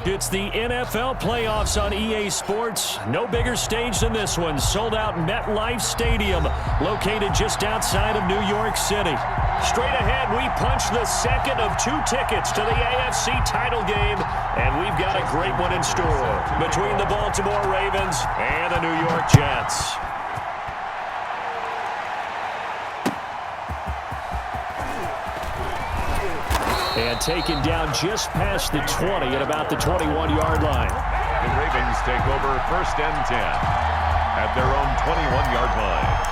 It's the NFL playoffs on EA Sports. No bigger stage than this one. Sold out MetLife Stadium, located just outside of New York City. Straight ahead, we punch the second of 2 tickets to the AFC title game, and we've got a great one in store between the Baltimore Ravens and the New York Jets. And taken down just past the 20 at about the 21-yard line. The Ravens take over 1st and 10 at their own 21-yard line.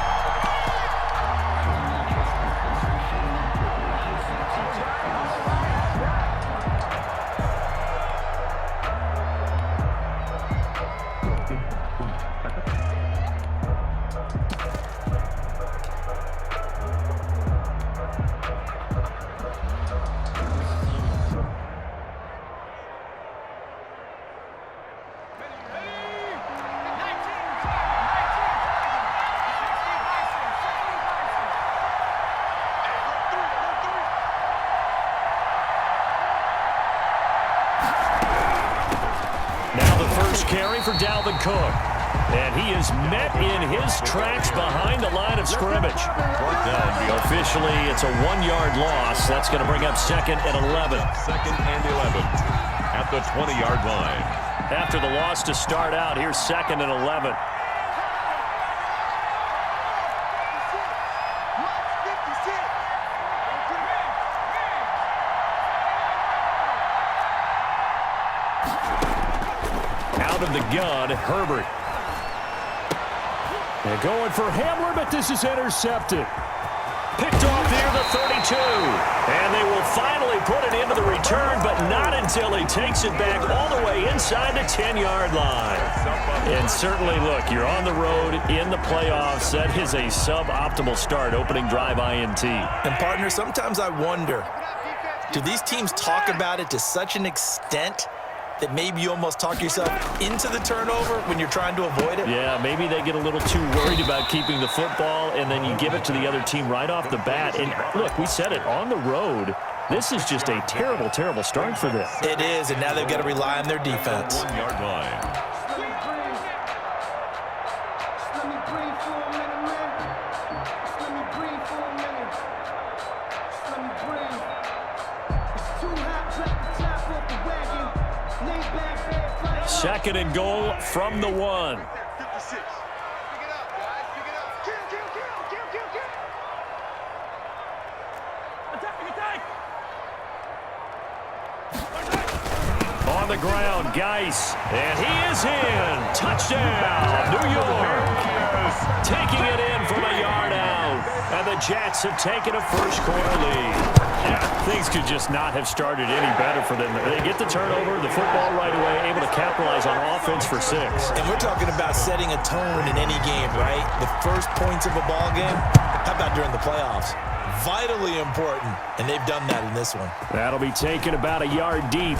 Carry for Dalvin Cook. And he is met in his tracks behind the line of scrimmage. Officially, it's a 1-yard loss. That's going to bring up 2nd and 11. 2nd and 11 at the 20-yard line. After the loss to start out, here's 2nd and 11. Of the gun, Herbert. They're going for Hamler, but this is intercepted. Picked off near the 32. And they will finally put it into the return, but not until he takes it back all the way inside the 10-yard line. And certainly, look, you're on the road in the playoffs. That is a suboptimal start, opening drive INT. And, partner, sometimes I wonder, do these teams talk about it to such an extent that maybe you almost talk yourself into the turnover when you're trying to avoid it? Yeah, maybe they get a little too worried about keeping the football, and then you give it to the other team right off the bat. And look, we said it, on the road, this is just a terrible, terrible start for them. It is, and now they've got to rely on their defense. 1-yard line. Second and goal from the 1. On the ground, Geis, and he is in. Touchdown, New York. Taking it in from a yard out. And the Jets have taken a first-quarter lead. Yeah, things could just not have started any better for them. They get the turnover, the football right away, able to capitalize on offense for 6. And we're talking about setting a tone in any game, right? The first points of a ball game, how about during the playoffs? Vitally important, and they've done that in this one. That'll be taken about a yard deep.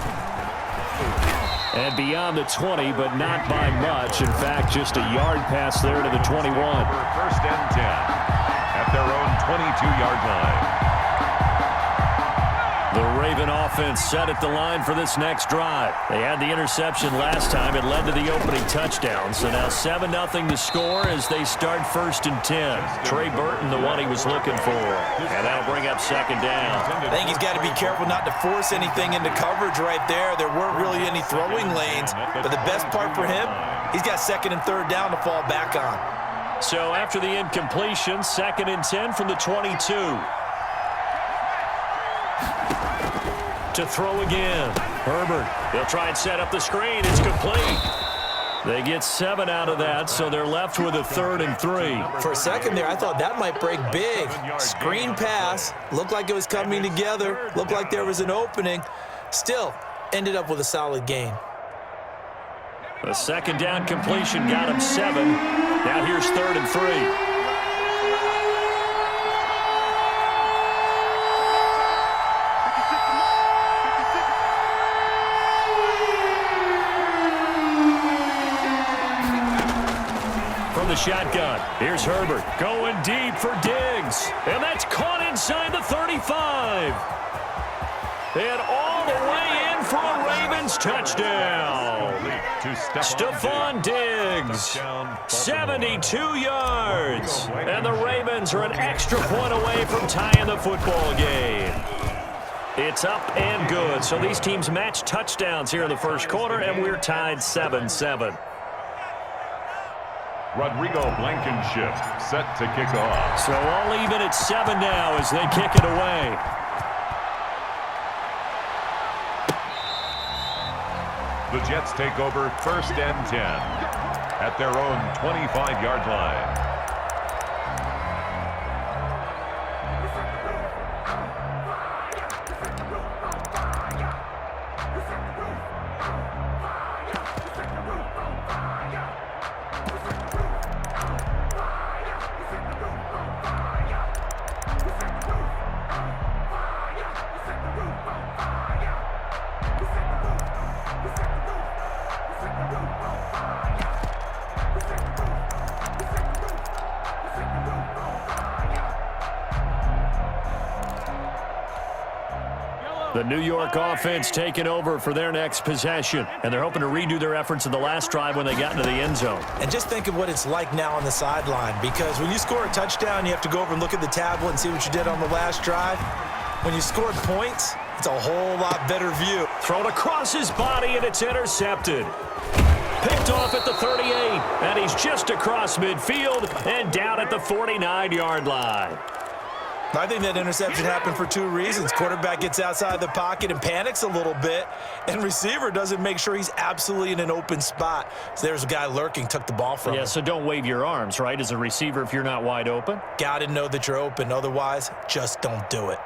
And beyond the 20, but not by much. In fact, just a yard pass there to the 21. 1st and 10 at their own 22-yard line. The Raven offense set at the line for this next drive. They had the interception last time. It led to the opening touchdown. So now 7-0 to score as they start 1st and 10. Trey Burton, the one he was looking for. And that'll bring up 2nd down. I think he's got to be careful not to force anything into coverage right there. There weren't really any throwing lanes. But the best part for him, he's got 2nd and 3rd down to fall back on. So after the incompletion, 2nd and 10 from the 22. To throw again. Herbert. They'll try and set up the screen. It's complete. They get 7 out of that, so they're left with a 3rd and 3. For a second there, I thought that might break big. Screen pass. Looked like it was coming together. Looked like there was an opening. Still, ended up with a solid gain. The 2nd down completion got him 7. Now here's 3rd and 3. The shotgun. Here's Herbert going deep for Diggs. And that's caught inside the 35. And all the way in for a Ravens touchdown. Stephon Diggs, 72 yards. And the Ravens are an extra point away from tying the football game. It's up and good. So these teams match touchdowns here in the first quarter, and we're tied 7-7. Rodrigo Blankenship set to kick off. So all even at 7 now as they kick it away. The Jets take over 1st and 10 at their own 25-yard line. The New York offense taking over for their next possession, and they're hoping to redo their efforts in the last drive when they got into the end zone. And just think of what it's like now on the sideline, because when you score a touchdown, you have to go over and look at the tablet and see what you did on the last drive. When you scored points, it's a whole lot better view. Thrown across his body, and it's intercepted. Picked off at the 38, and he's just across midfield and down at the 49-yard line. I think that interception happened for two reasons. Quarterback gets outside the pocket and panics a little bit, and receiver doesn't make sure he's absolutely in an open spot. So there's a guy lurking, took the ball from him. Yeah, so don't wave your arms, right, as a receiver if you're not wide open? Got to know that you're open. Otherwise, just don't do it.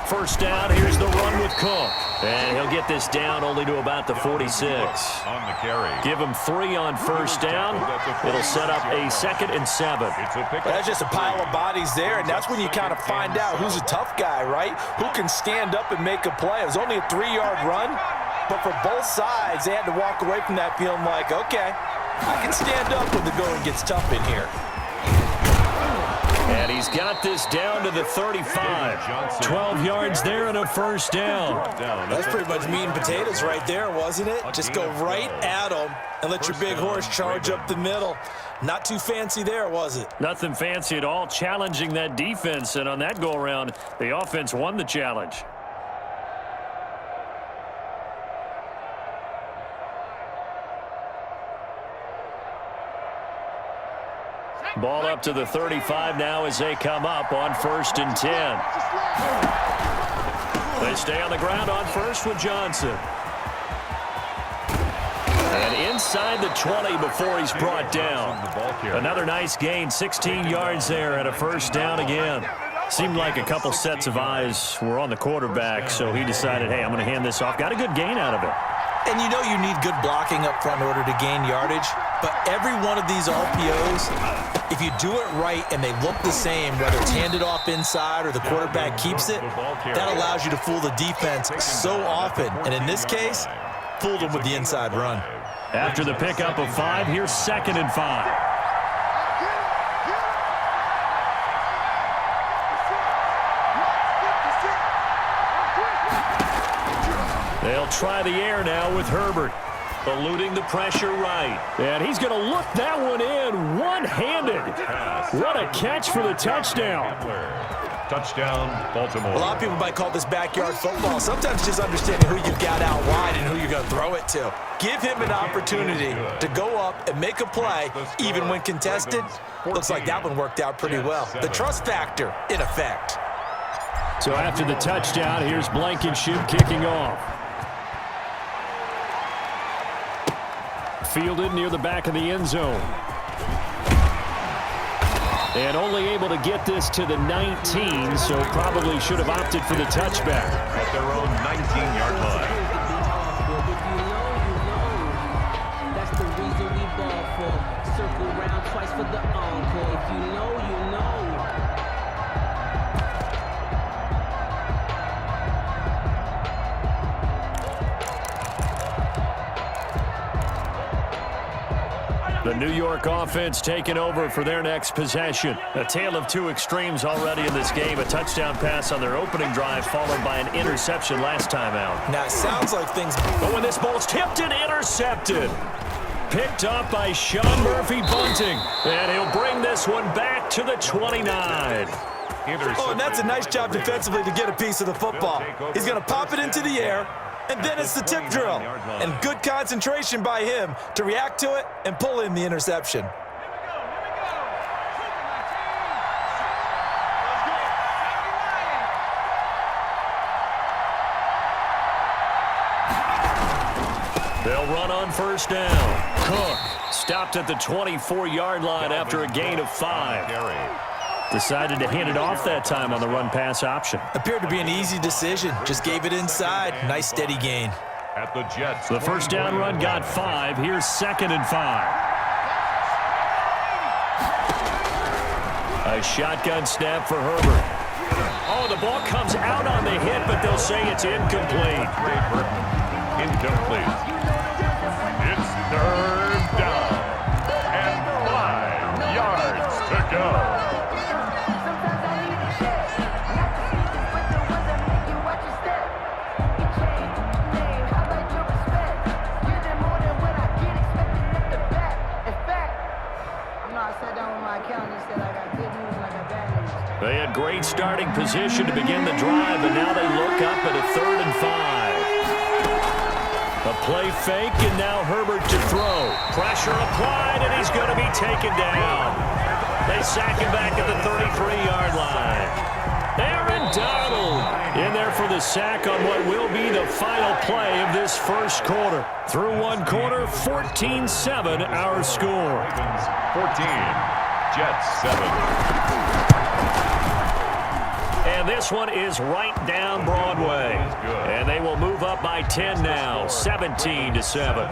First down, here's the run with Cook. And he'll get this down only to about the 46. On the carry. Give him 3 on first down. It'll set up a 2nd and 7. Well, that's just a pile of bodies there, and that's when you kind of find out who's a tough guy, right? Who can stand up and make a play. It was only a 3-yard run, but for both sides, they had to walk away from that feeling like, okay, I can stand up when the going gets tough in here. And he's got this down to the 35. 12 yards there and a first down. That's pretty much meat and potatoes right there, wasn't it? Just go right at them and let your big horse charge up the middle. Not too fancy there, was it? Nothing fancy at all, challenging that defense. And on that go-around, the offense won the challenge. Ball up to the 35 now as they come up on 1st and 10. They stay on the ground on first with Johnson. And inside the 20 before he's brought down. Another nice gain, 16 yards there and a first down again. Seemed like a couple sets of eyes were on the quarterback, so he decided, hey, I'm going to hand this off. Got a good gain out of it. And you know you need good blocking up front in order to gain yardage, but every one of these RPOs, if you do it right and they look the same, whether it's handed off inside or the quarterback keeps it, that allows you to fool the defense so often. And in this case, fooled them with the inside run. After the pickup of 5, here's 2nd and 5. They'll try the air now with Herbert. Eluding the pressure right. And he's going to look that one in one-handed. What a catch for the touchdown. Touchdown, Baltimore. A lot of people might call this backyard football. Sometimes just understanding who you've got out wide and who you're going to throw it to. Give him an opportunity to go up and make a play, even when contested. Looks like that one worked out pretty well. The trust factor in effect. So after the touchdown, here's Blankenship kicking off. Fielded near the back of the end zone. And only able to get this to the 19, so probably should have opted for the touchback. At their own 19-yard line. That's the reason we ball for. Circle round twice for the encore. If you know, you know. The New York offense taking over for their next possession. A tale of two extremes already in this game. A touchdown pass on their opening drive followed by an interception last time out. Now, it sounds like things... But when this ball's tipped and intercepted. Picked up by Sean Murphy Bunting. And he'll bring this one back to the 29. Oh, and that's a nice job defensively to get a piece of the football. He's going to pop it into the air, and then it's the tip drill. And good concentration by him to react to it and pull in the interception. They'll run on first down. Cook stopped at the 24-yard line after a gain of 5. Decided to hand it off that time on the run-pass option. Appeared to be an easy decision. Just gave it inside. Nice, steady gain. At the Jets. The first down run got 5. Here's 2nd and 5. A shotgun snap for Herbert. Oh, the ball comes out on the hit, but they'll say it's incomplete. Incomplete. It's 3rd down. And 5 yards to go. They had great starting position to begin the drive, but now they look up at a 3rd and 5. A play fake, and now Herbert to throw. Pressure applied, and he's going to be taken down. They sack him back at the 33-yard line. Aaron Donald in there for the sack on what will be the final play of this first quarter. Through one quarter, 14-7 our score. 14, Jets 7. And this one is right down Broadway. And they will move up by 10 now, 17-7.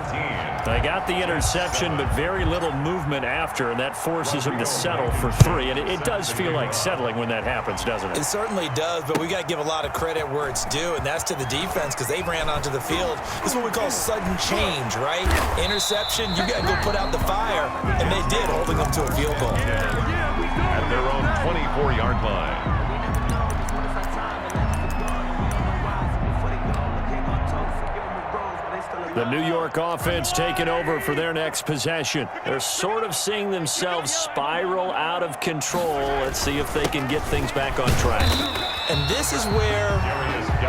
They got the interception, but very little movement after, and that forces them to settle for 3. And it does feel like settling when that happens, doesn't it? It certainly does, but we got to give a lot of credit where it's due, and that's to the defense because they ran onto the field. This is what we call sudden change, right? Interception, you got to go put out the fire, and they did, holding them to a field goal. At their own 24-yard line. The New York offense taking over for their next possession. They're sort of seeing themselves spiral out of control. Let's see if they can get things back on track. And this is where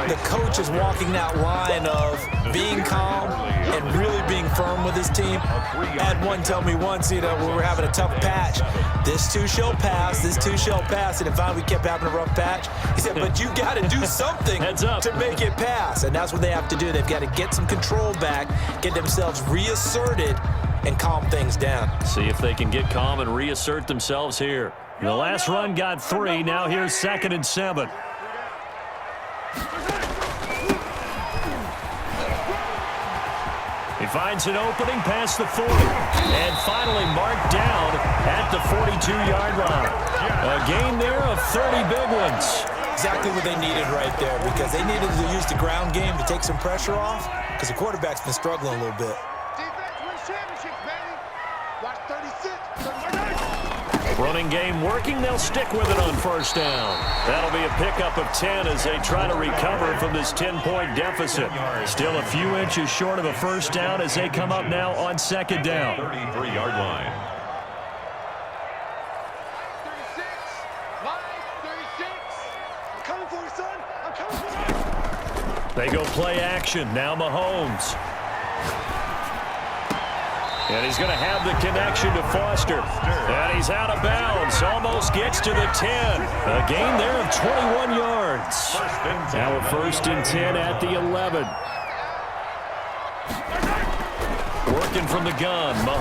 the coach is walking that line of being calm and really being firm with his team. I had one tell me once, when we were having a tough patch, this too shall pass, this too shall pass, and finally we kept having a rough patch. He said, but you got to do something to make it pass, and that's what they have to do. They've got to get some control back, get themselves reasserted, and calm things down. See if they can get calm and reassert themselves here. The last run got 3. Now here's 2nd and 7. He finds an opening past the 40. And finally marked down at the 42-yard line. A gain there of 30 big ones. Exactly what they needed right there, because they needed to use the ground game to take some pressure off, because the quarterback's been struggling a little bit. Running game working. They'll stick with it on first down. That'll be a pickup of 10 as they try to recover from this 10-point deficit. Still a few inches short of a first down as they come up now on 2nd down. 33-yard line. They go play action. Now Mahomes. And he's going to have the connection to Foster. And he's out of bounds. Almost gets to the 10. A gain there of 21 yards. Now a 1st and 10 at the 11. Working from the gun. Mahomes.